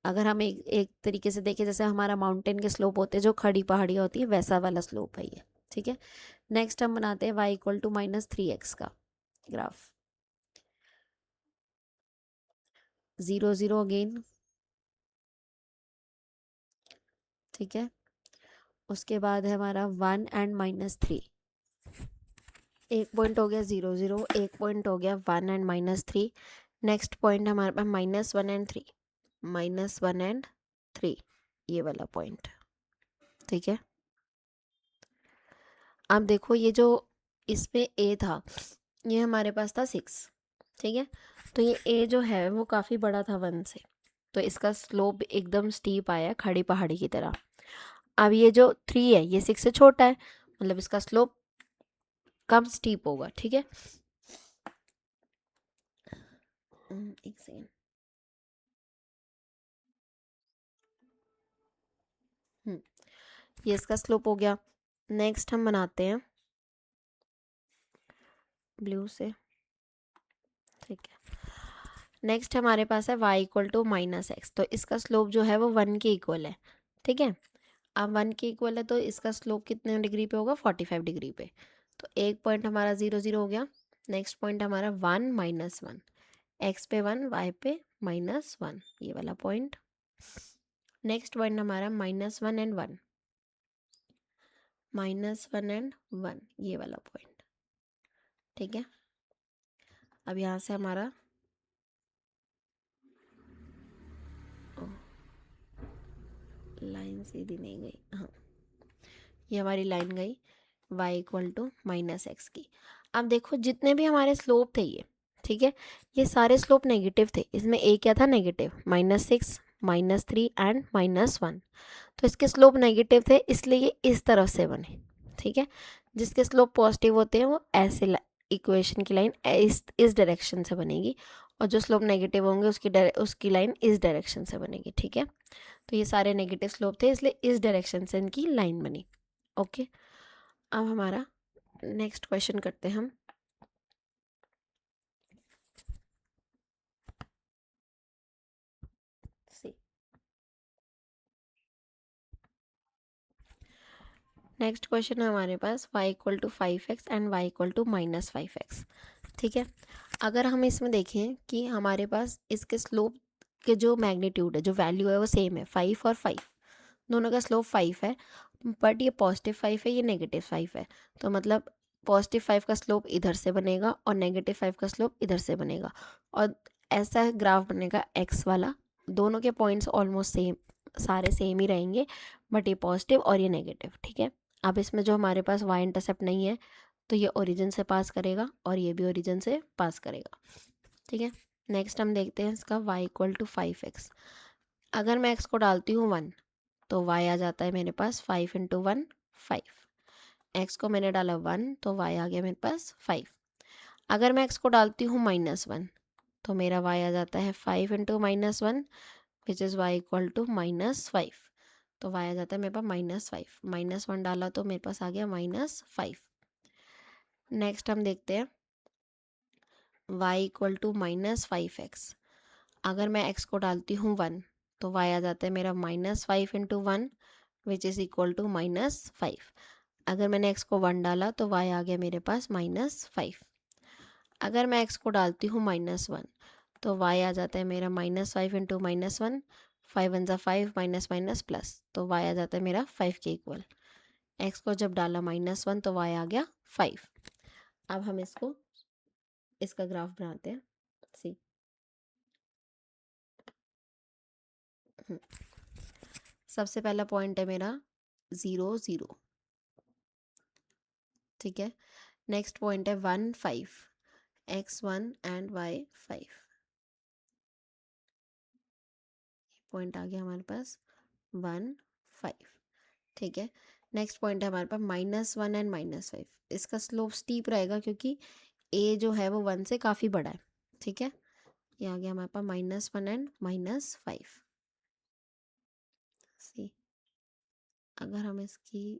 [SPEAKER 1] अगर हम एक एक तरीके से देखें, जैसे हमारा माउंटेन के स्लोप होते हैं जो खड़ी पहाड़ियाँ होती है, वैसा वाला स्लोप है ये, ठीक है। नेक्स्ट हम बनाते हैं y इक्वल टू -3x का ग्राफ। 0 0 अगेन, ठीक है। उसके बाद है हमारा 1 एंड -3, एक पॉइंट हो गया 0 0, एक पॉइंट हो गया 1 एंड -3। नेक्स्ट पॉइंट हमारे पास -1 एंड 3, -1 एंड 3, ये वाला पॉइंट, ठीक है। अब देखो ये जो इसमें a था, ये हमारे पास था 6, ठीक है। तो ये a जो है वो काफ़ी बड़ा था 1 से, तो इसका स्लोप एकदम स्टीप आया, खड़ी पहाड़ी की तरह। अब ये जो 3 है ये 6 से छोटा है, मतलब इसका स्लोप कम स्टीप होगा, ठीक है। एक सेकेंड। ये इसका स्लोप हो गया। नेक्स्ट हम बनाते हैं ब्लू से, ठीक है। नेक्स्ट हमारे पास है y इक्वल टू -x, तो इसका स्लोप जो है वो 1 के इक्वल है, ठीक है। अब 1 के इक्वल है तो इसका स्लोप कितने डिग्री पे होगा, 45 डिग्री पे। तो एक पॉइंट हमारा 0 0 हो गया। नेक्स्ट पॉइंट हमारा 1 -1, x पे 1 y पे -1, ये वाला पॉइंट। नेक्स्ट पॉइंट हमारा -1 एंड 1, -1 एंड 1, ये वाला पॉइंट, ठीक है। अब यहाँ से हमारा लाइन सीधी नहीं गई, हाँ ये हमारी लाइन गई y इक्वल टू -x की। अब देखो जितने भी हमारे स्लोप थे ये, ठीक है, ये सारे स्लोप नेगेटिव थे। इसमें a क्या था, नेगेटिव, -6 -3 एंड -1। तो इसके स्लोप नेगेटिव थे इसलिए ये इस तरफ से बने, ठीक है। जिसके स्लोप पॉजिटिव होते हैं वो ऐसे इक्वेशन की लाइन इस डायरेक्शन से बनेगी, और जो स्लोप नेगेटिव होंगे उसकी लाइन इस डायरेक्शन से बनेगी, ठीक है। तो ये सारे नेगेटिव स्लोप थे इसलिए इस डायरेक्शन से इनकी लाइन बनी। ओके, अब हमारा नेक्स्ट क्वेश्चन करते हैं हम। सी नेक्स्ट क्वेश्चन है हमारे पास y equal to 5x and y equal to -5x, ठीक है। अगर हम इसमें देखें कि हमारे पास इसके स्लोप के जो मैग्नीट्यूड है, जो वैल्यू है वो सेम है, 5 और 5, दोनों का स्लोप 5 है, बट ये +5 है, ये -5 है। तो मतलब +5 का स्लोप इधर से बनेगा और -5 का स्लोप इधर से बनेगा, और ऐसा ग्राफ बनेगा x वाला। दोनों के पॉइंट्स ऑलमोस्ट सेम, सारे सेम ही रहेंगे, बट ये पॉजिटिव और ये नेगेटिव, ठीक है। अब इसमें जो हमारे पास y इंटरसेप्ट नहीं है तो ये ओरिजिन से पास करेगा और ये भी ओरिजिन से पास करेगा, ठीक है। नेक्स्ट हम देखते हैं इसका y इक्वल टू 5x। अगर मैं x को डालती हूँ 1 तो y आ जाता है मेरे पास 5 इंटू 1 5। x को मैंने डाला 1 तो y आ गया मेरे पास 5। अगर मैं x को डालती हूँ -1 तो मेरा y आ जाता है 5 into -1 which is y equal to -5। तो y आ जाता है मेरे पास -5, -1 डाला तो मेरे पास आ गया -5। नेक्स्ट हम देखते हैं y इक्वल टू -5x। अगर मैं x को डालती हूँ 1 तो y आ जाता है मेरा -5 into 1 which is equal to -5। अगर मैंने x को 1 डाला तो y आ गया मेरे पास -5। अगर मैं x को डालती हूँ -1 तो y आ जाता है मेरा -5 इंटू -1, 5 वन ज़ा 5, माइनस माइनस प्लस, तो y आ जाता है मेरा 5 के इक्वल। x को जब डाला -1 तो y आ गया 5। अब हम इसका ग्राफ बनाते हैं। सी सबसे पहला पॉइंट है मेरा 0 0, ठीक है। नेक्स्ट पॉइंट है 1 5, x1 एंड y5। पॉइंट आ गया हमारे पास 1 5, ठीक है। नेक्स्ट पॉइंट है हमारे पास -1 एंड -5। इसका स्लोप स्टीप रहेगा क्योंकि a जो है वो 1 से काफ़ी बड़ा है, ठीक है। ये आ गया हमारे पास -1 एंड -5। सी अगर हम इसकी,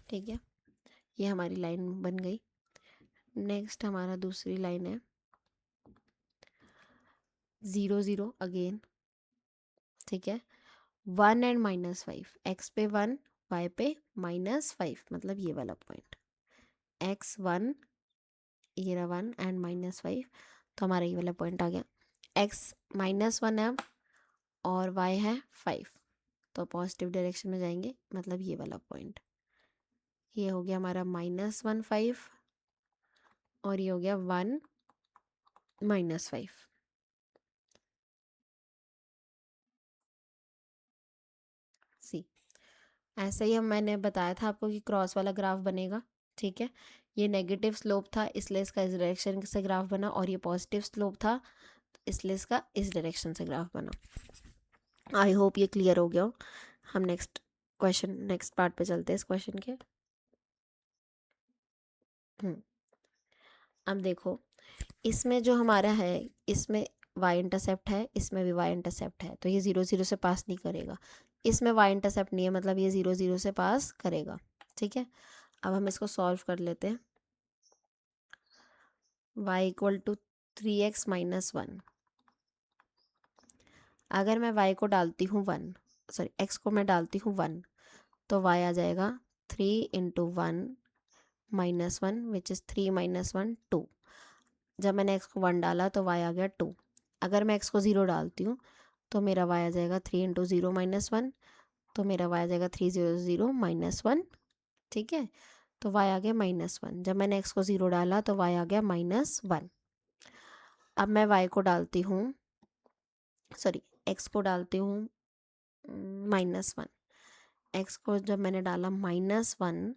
[SPEAKER 1] ठीक है, ये हमारी लाइन बन गई। नेक्स्ट हमारा दूसरी लाइन है 0 0 अगेन, ठीक है। 1 एंड -5, x पे 1 y पे -5, मतलब ये वाला पॉइंट x1, ये रहा 1 एंड -5, तो हमारा ये वाला पॉइंट आ गया। x -1 है और y है 5, तो पॉजिटिव डायरेक्शन में जाएंगे, मतलब ये वाला पॉइंट। ये हो गया हमारा -1 5 और ये हो गया 1 -5। सी ऐसे ही मैंने बताया था आपको कि क्रॉस वाला ग्राफ बनेगा, ठीक है। ये नेगेटिव स्लोप था इसलिए इसका इस डायरेक्शन से ग्राफ बना, और ये पॉजिटिव स्लोप था इसलिए इसका इस डायरेक्शन से ग्राफ बना। आई होप ये क्लियर हो गया हो। हम नेक्स्ट पार्ट पे चलते हैं इस क्वेश्चन के। अब देखो, इसमें जो हमारा है, इसमें y इंटरसेप्ट है, इसमें भी y इंटरसेप्ट है, तो ये 0 0 से पास नहीं करेगा। इसमें y इंटरसेप्ट नहीं है, मतलब ये 0 0 से पास करेगा, ठीक है। अब हम इसको सॉल्व कर लेते हैं। y equal to 3x - 1। अगर मैं y को डालती हूँ 1, सॉरी x को मैं डालती हूँ 1, तो y आ जाएगा 3 इंटू 1 -1 विच इज़ 3 - 1 2। जब मैंने x को 1 डाला तो y आ गया 2। अगर मैं x को 0 डालती हूँ तो मेरा y आ जाएगा 3 इंटू 0 -1, तो मेरा y आ जाएगा 3 0 0 -1, ठीक है। तो y आ गया -1। जब मैंने x को 0 डाला तो y आ गया -1। अब मैं y को डालती हूँ, सॉरी x को डालती हूँ -1। x को जब मैंने डाला -1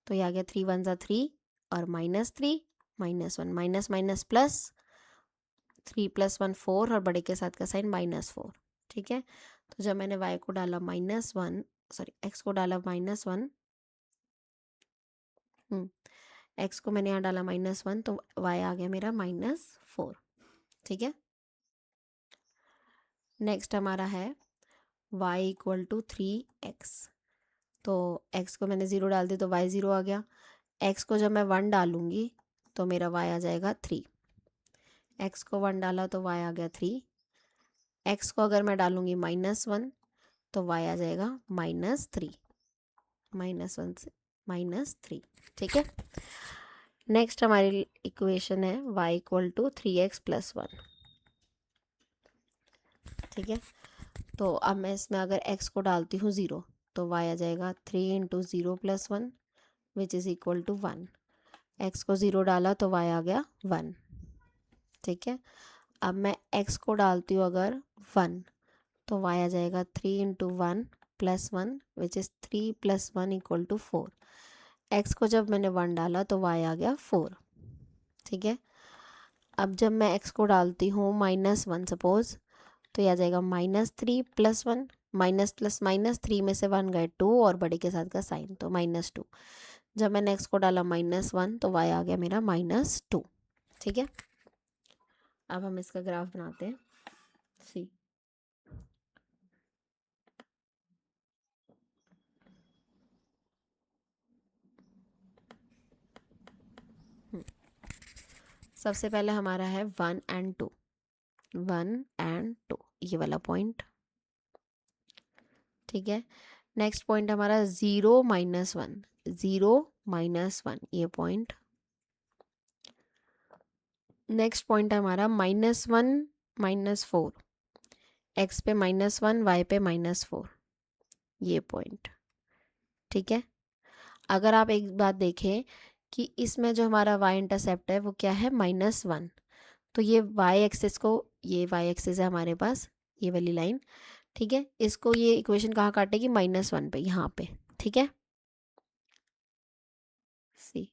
[SPEAKER 1] तो ये आ गया 3 वन ज़ा 3 और -3 -1, माइनस माइनस प्लस, 3 + 1 4 और बड़े के साथ का साइन -4, ठीक है। तो जब मैंने y को डाला -1, सॉरी x को डाला -1, x को मैंने यहाँ डाला -1, तो y आ गया मेरा -4, ठीक है। नेक्स्ट हमारा है y = 3x। तो x को मैंने 0 डाल दी तो y 0 आ गया। x को जब मैं 1 डालूंगी तो मेरा y आ जाएगा 3। x को 1 डाला तो y आ गया 3। x को अगर मैं डालूंगी -1 तो y आ जाएगा -3, -1 से -3, ठीक है। नेक्स्ट हमारी इक्वेशन है y = 3x + 1, ठीक है। तो अब मैं इसमें अगर x को डालती हूँ 0 तो y आ जाएगा 3 × 0 + 1 which is equal to 1। x को 0 डाला तो y आ गया 1, ठीक है। अब मैं x को डालती हूँ अगर 1 तो y आ जाएगा 3 × 1 + 1 विच इज़ 3 + 1 = 4। x को जब मैंने 1 डाला तो y आ गया 4, ठीक है। अब जब मैं x को डालती हूँ -1 सपोज, तो यह आ जाएगा -3 + 1, माइनस प्लस माइनस 3 में से 1 गए 2 और बड़े के साथ का साइन तो -2। जब मैंने x को डाला -1 तो y आ गया मेरा -2, ठीक है। अब हम इसका ग्राफ बनाते हैं। सी सबसे पहले हमारा है 1 और 2, 1 और 2 ये वाला पॉइंट, ठीक है। नेक्स्ट पॉइंट हमारा 0 - 1, 0 - 1 ये पॉइंट। नेक्स्ट पॉइंट हमारा -1 - 4, x पे -1 y पे -4 ये पॉइंट, ठीक है। अगर आप एक बात देखें कि इसमें जो हमारा y इंटरसेप्ट है वो क्या है -1, तो ये y एक्सिस को, ये y एक्सिस है हमारे पास ये वाली लाइन, ठीक है। इसको ये इक्वेशन कहाँ काटेगी -1 पे, यहाँ पे, ठीक है। सी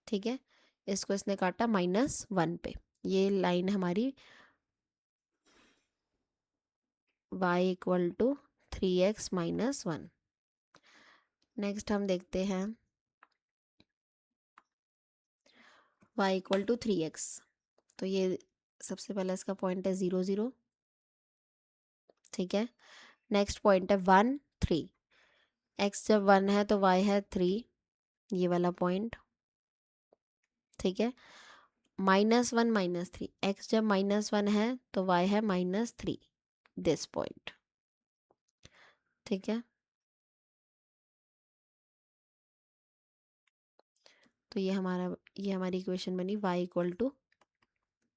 [SPEAKER 1] ठीक है, इसको इसने काटा -1 पे, ये लाइन हमारी y = 3x - 1। नेक्स्ट हम देखते हैं y = 3x, तो ये सबसे पहला इसका पॉइंट है 0 0, ठीक है। नेक्स्ट पॉइंट है 1 3, x जब 1 है तो y है 3 ये वाला पॉइंट, ठीक है। -1 - 3, x जब -1 है तो y है -3 दिस पॉइंट, ठीक है। तो ये हमारी इक्वेशन बनी y =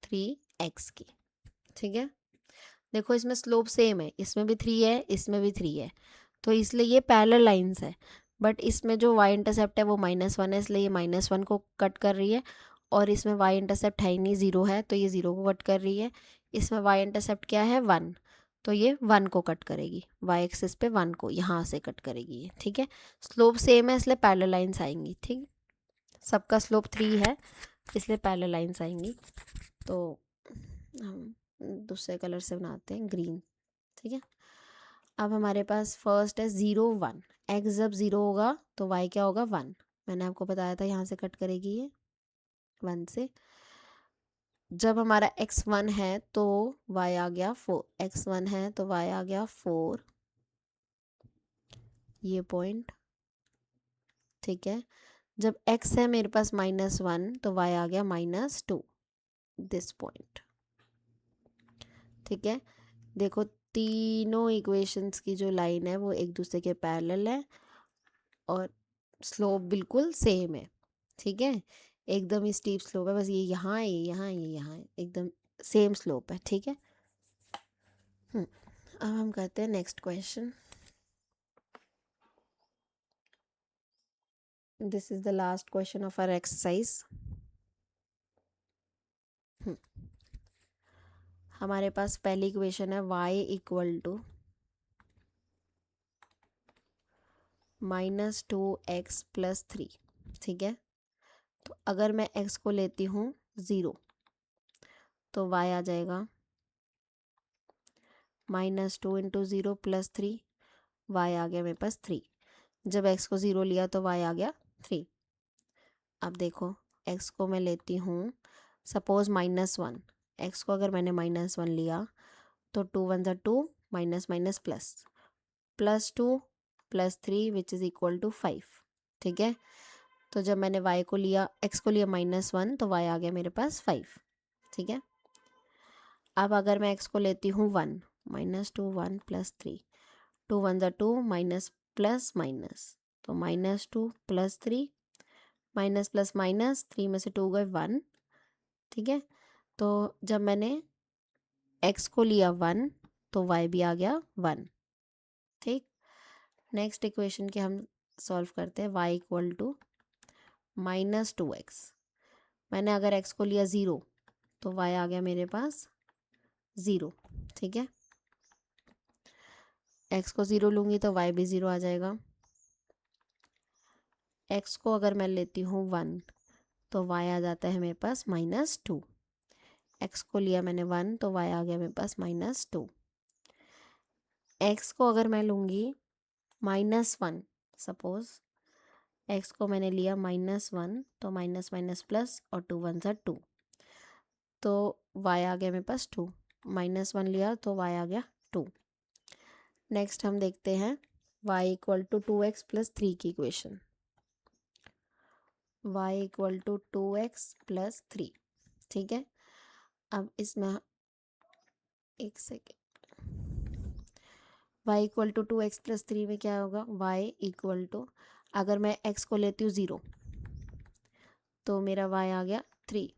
[SPEAKER 1] 3x की, ठीक है। देखो इसमें स्लोप सेम है, इसमें भी 3 है इसमें भी 3 है, तो इसलिए ये पैरेलल लाइंस है। बट इसमें जो y इंटरसेप्ट है वो -1 है, इसलिए ये -1 को कट कर रही है, और इसमें y इंटरसेप्ट है ही नहीं, 0 है, तो ये 0 को कट कर रही है। इसमें y इंटरसेप्ट क्या है 1, तो ये 1 को कट करेगी, y एक्सिस पे 1 को यहाँ से कट करेगी ये, ठीक है। स्लोप सेम है इसलिए पैरेलल लाइंस आएंगी, ठीक। सबका स्लोप 3 है इसलिए पैरेलल लाइंस आएंगी। तो हम दूसरे कलर से बनाते हैं, ग्रीन, ठीक है। अब हमारे पास फर्स्ट है 0 1, x जब 0 होगा तो y क्या होगा 1, मैंने आपको बताया था यहाँ से कट करेगी ये 1 से। जब हमारा x 1 है तो y आ गया 4, x 1 है तो y आ गया 4 ये पॉइंट, ठीक है। जब x है मेरे पास -1 तो y आ गया -2 दिस पॉइंट, ठीक है। देखो तीनों इक्वेशंस की जो लाइन है वो एक दूसरे के पैरेलल है और स्लोप बिल्कुल सेम है, ठीक है। एकदम ही स्टीप स्लोप है, बस ये यहाँ है ये यहाँ है ये यहाँ है, एकदम सेम स्लोप है, ठीक है। अब हम करते हैं next question. This is the last question of our exercise. हमारे पास पहली इक्वेशन है y = -2x + 3, ठीक है। तो अगर मैं x को लेती हूँ 0 तो y आ जाएगा -2 इंटू 0 + 3, y आ गया मेरे पास 3। जब x को 0 लिया तो y आ गया 3। अब देखो x को मैं लेती हूँ सपोज -1, x को अगर मैंने -1 लिया तो 2 × 1 = 2, minus minus plus, +2 + 3 which is equal to 5। ठीक है, तो जब मैंने y को लिया, x को लिया -1 तो y आ गया मेरे पास 5। ठीक है, अब अगर मैं x को लेती हूँ 1, -2 1 + 3, 2 × 1 = 2, माइनस प्लस माइनस, तो -2 + 3, माइनस प्लस माइनस, 3 में से 2 गए 1। ठीक है, तो जब मैंने x को लिया 1 तो y भी आ गया 1। ठीक, नेक्स्ट इक्वेशन के हम सॉल्व करते हैं। y = -2x, मैंने अगर x को लिया 0 तो y आ गया मेरे पास 0। ठीक है, x को 0 लूँगी तो y भी 0 आ जाएगा। x को अगर मैं लेती हूँ 1 तो y आ जाता है मेरे पास -2। x को लिया मैंने 1 तो y आ गया मेरे पास -2। x को अगर मैं लूँगी -1, सपोज x को मैंने लिया -1 तो माइनस माइनस प्लस और 2 × 1 = 2, तो y आ गया मेरे पास 2। -1 लिया तो y आ गया 2। नेक्स्ट हम देखते हैं y = 2x + 3 की इक्वेशन। y = 2x + 3। ठीक है, अब इसमें एक सेकेंड, y = 2x + 3 में क्या होगा, y = अगर मैं x को लेती हूँ 0 तो मेरा y आ गया 3।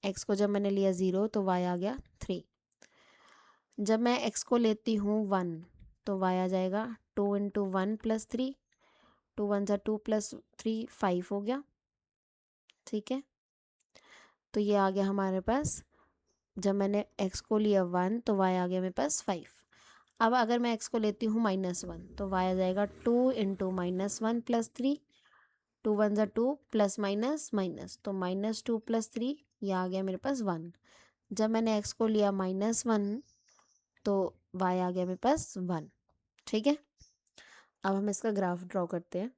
[SPEAKER 1] x को जब मैंने लिया 0 तो y आ गया 3। जब मैं x को लेती हूँ 1 तो y आ जाएगा 2 × 1 + 3, 2 × 1 = 2 + 3 5 हो गया। ठीक है, तो ये आ गया हमारे पास, जब मैंने x को लिया 1 तो y आ गया मेरे पास 5। अब अगर मैं x को लेती हूँ -1 तो y आ जाएगा 2 × -1 + 3, 2 × 1 = 2 प्लस माइनस माइनस, तो -2 + 3 ये आ गया मेरे पास 1। जब मैंने x को लिया -1 तो y आ गया मेरे पास 1। ठीक है, अब हम इसका ग्राफ ड्रॉ करते हैं।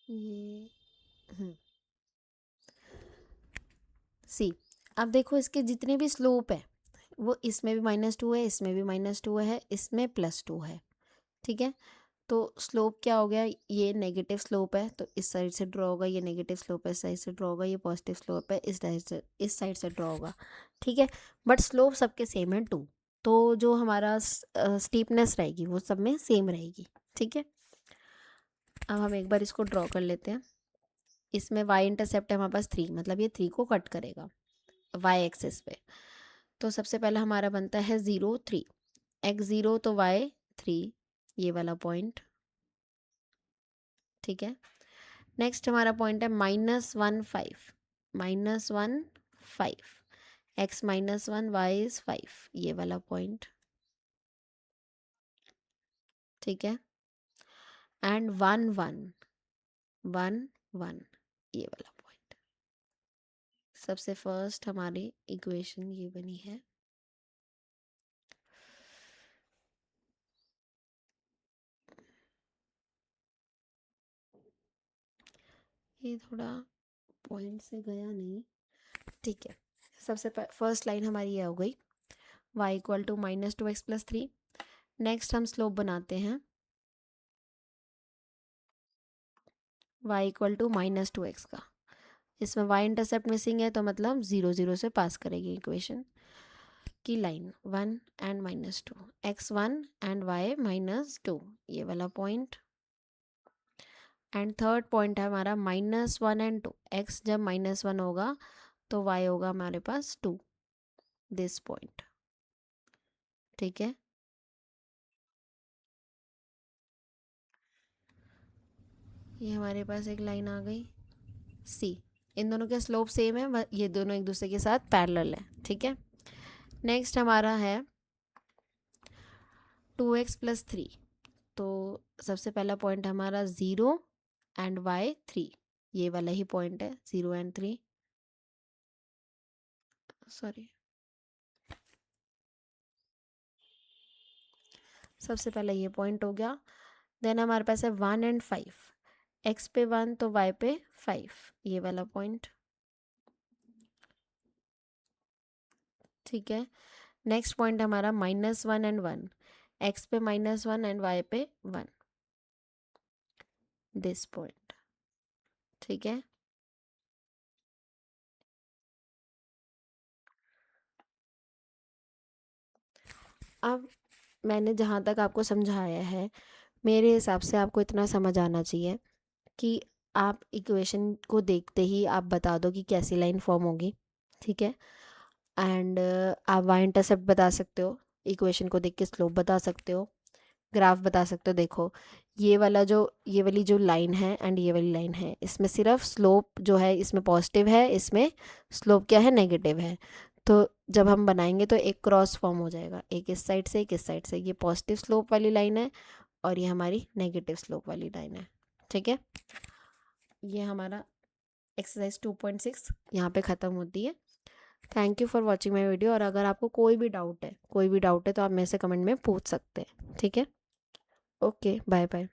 [SPEAKER 1] ये सी, अब देखो इसके जितने भी स्लोप है वो इसमें भी -2 है, इसमें भी -2 है, इसमें +2 है। ठीक है, तो स्लोप क्या हो गया, ये नेगेटिव स्लोप है तो इस साइड से ड्रॉ होगा, ये नेगेटिव स्लोप है इस साइड से ड्रॉ होगा, ये पॉजिटिव स्लोप है इस साइड से ड्रॉ होगा। ठीक है, बट स्लोप सबके सेम है 2, तो जो हमारा स्टीपनेस रहेगी वो सब में सेम रहेगी। ठीक है, अब हम एक बार इसको ड्रॉ कर लेते हैं। इसमें y इंटरसेप्ट है हमारे पास 3, मतलब ये 3 को कट करेगा y एक्सिस पे। तो सबसे पहला हमारा बनता है 0 3, x0 तो y 3, ये वाला पॉइंट। ठीक है, नेक्स्ट हमारा पॉइंट है -1 5, -1 5, x -1 y इज 5, ये वाला पॉइंट। ठीक है, एंड 1 1 1 1, ये वाला पॉइंट। सबसे फर्स्ट हमारी इक्वेशन ये बनी है। ये थोड़ा पॉइंट से गया नहीं। ठीक है, सबसे फर्स्ट लाइन हमारी ये हो गई, y = -2x + 3। नेक्स्ट हम स्लोप बनाते हैं, y = -2x का। इसमें y इंटरसेप्ट मिसिंग है तो मतलब 0 0 से पास करेगी इक्वेशन की line 1 and -2, x1 and y -2, ये वाला पॉइंट। एंड थर्ड पॉइंट है हमारा -1 एंड 2, x जब -1 होगा तो y होगा हमारे पास 2, दिस पॉइंट। ठीक है, ये हमारे पास एक लाइन आ गई सी। इन दोनों के स्लोप सेम है, ये दोनों एक दूसरे के साथ पैरेलल है। ठीक है, नेक्स्ट हमारा है 2x + 3। तो सबसे पहला पॉइंट हमारा 0 एंड y 3, ये वाला ही पॉइंट है 0 एंड 3, सॉरी। सबसे पहला ये पॉइंट हो गया। देन हमारे पास है 1 एंड 5, x पे 1 तो y पे 5, ये वाला पॉइंट, ठीक है। नेक्स्ट पॉइंट हमारा -1 एंड 1, x पे -1 एंड y पे 1, दिस पॉइंट, ठीक है। अब मैंने जहाँ तक आपको समझाया है, मेरे हिसाब से आपको इतना समझ आना चाहिए कि आप इक्वेशन को देखते ही आप बता दो कि कैसी लाइन फॉर्म होगी, ठीक है। एंड आप वाई इंटरसेप्ट बता सकते हो, इक्वेशन को देख के स्लोप बता सकते हो, ग्राफ बता सकते हो। देखो ये वाली जो लाइन है एंड ये वाली लाइन है, इसमें सिर्फ स्लोप जो है इसमें पॉजिटिव है, इसमें स्लोप क्या है, नेगेटिव है। तो जब हम बनाएंगे तो एक क्रॉस फॉर्म हो जाएगा, एक इस साइड से एक इस साइड से। ये पॉजिटिव स्लोप वाली लाइन है और ये हमारी नेगेटिव स्लोप वाली लाइन है, ठीक है। ये हमारा एक्सरसाइज 2.6 यहाँ पे ख़त्म होती है। Thank you for watching my video. और अगर आपको कोई भी डाउट है तो आप मेरे से कमेंट में पूछ सकते हैं, ठीक है। Okay, bye bye.